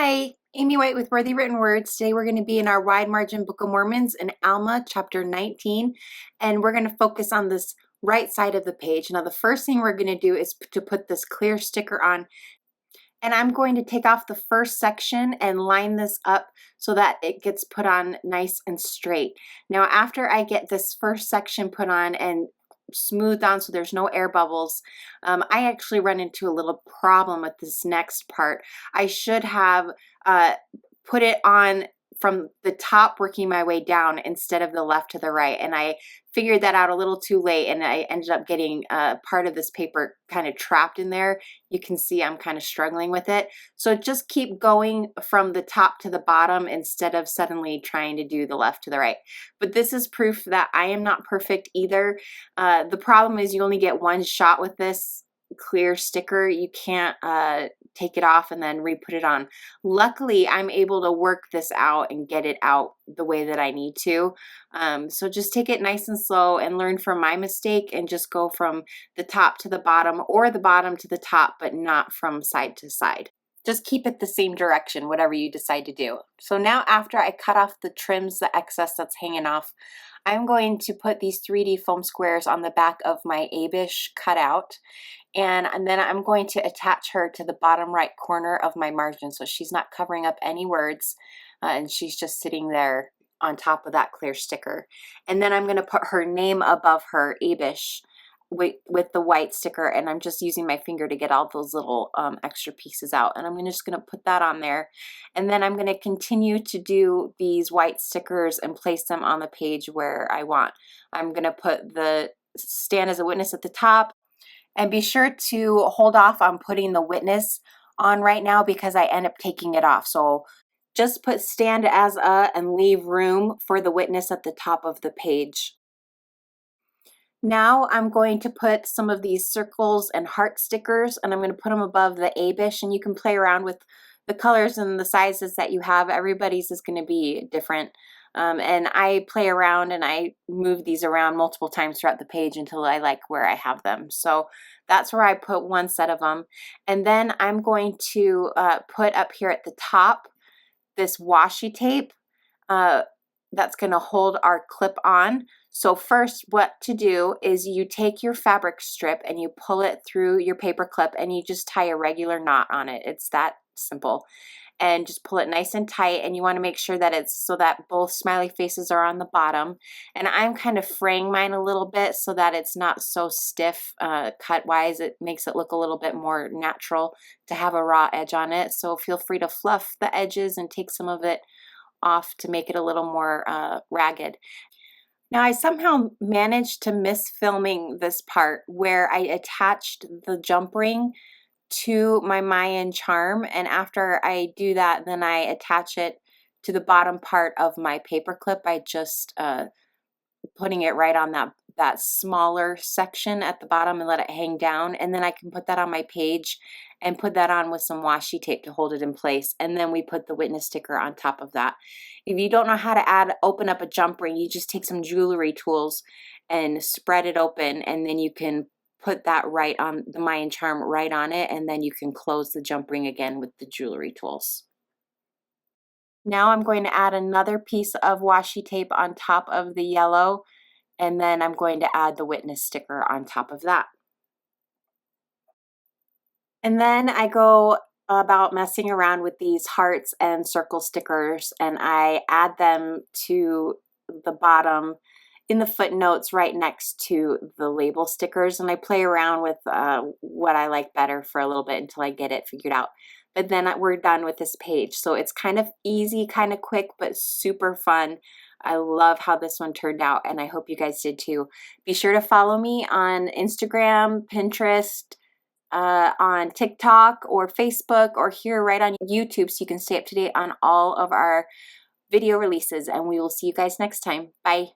Hi, Amy White with Worthy Written Words. Today we're going to be in our Wide Margin Book of Mormons in Alma chapter 19, and we're going to focus on this right side of the page. Now the first thing we're going to do is to put this clear sticker on, and I'm going to take off the first section and line this up so that it gets put on nice and straight. Now after I get this first section put on and smoothed on so there's no air bubbles, I actually run into a little problem with this next part. I should have put it on from the top working my way down instead of the left to the right, and I figured that out a little too late, and I ended up getting part of this paper kind of trapped in there. You can see I'm kind of struggling with it, so just keep going from the top to the bottom instead of suddenly trying to do the left to the right. But this is proof that I am not perfect either. The problem is you only get one shot with this clear sticker. You can't take it off and then re-put it on. Luckily, I'm able to work this out and get it out the way that I need to. So just take it nice and slow and learn from my mistake and just go from the top to the bottom or the bottom to the top, but not from side to side. Just keep it the same direction, whatever you decide to do. So now after I cut off the trims, the excess that's hanging off, I'm going to put these 3D foam squares on the back of my Abish cutout. And then I'm going to attach her to the bottom right corner of my margin so she's not covering up any words, and she's just sitting there on top of that clear sticker. And then I'm going to put her name above her, Abish, with the white sticker, and I'm just using my finger to get all those little extra pieces out, and I'm just going to put that on there. And then I'm going to continue to do these white stickers and place them on the page where I want. I'm going to put the stand as a witness at the top, and be sure to hold off on putting the witness on right now because I end up taking it off. So just put stand as a and leave room for the witness at the top of the page. Now I'm going to put some of these circles and heart stickers, and I'm going to put them above the Abish, and you can play around with the colors and the sizes that you have. Everybody's is going to be different. And I play around and I move these around multiple times throughout the page until I like where I have them. So that's where I put one set of them. And then I'm going to put up here at the top this washi tape that's going to hold our clip on. So first, what to do is you take your fabric strip and you pull it through your paper clip and you just tie a regular knot on it. It's that simple. And just pull it nice and tight, and you want to make sure that it's so that both smiley faces are on the bottom. And I'm kind of fraying mine a little bit so that it's not so stiff cut wise. It makes it look a little bit more natural to have a raw edge on it. So feel free to fluff the edges and take some of it off to make it a little more ragged. Now I somehow managed to miss filming this part where I attached the jump ring to my Mayan charm, and after I do that, then I attach it to the bottom part of my paper clip by just putting it right on that smaller section at the bottom and let it hang down, and then I can put that on my page and put that on with some washi tape to hold it in place, and then we put the witness sticker on top of that. If you don't know how to open up a jump ring, you just take some jewelry tools and spread it open, and then you can put that right on the Mayan charm right on it, and then you can close the jump ring again with the jewelry tools. Now I'm going to add another piece of washi tape on top of the yellow, and then I'm going to add the witness sticker on top of that. And then I go about messing around with these hearts and circle stickers, and I add them to the bottom in the footnotes right next to the label stickers, and I play around with what I like better for a little bit until I get it figured out. But then we're done with this page. So it's kind of easy, kind of quick, but super fun. I love how this one turned out, and I hope you guys did too. Be sure to follow me on Instagram, Pinterest, on TikTok or Facebook, or here right on YouTube so you can stay up to date on all of our video releases, and we will see you guys next time. Bye.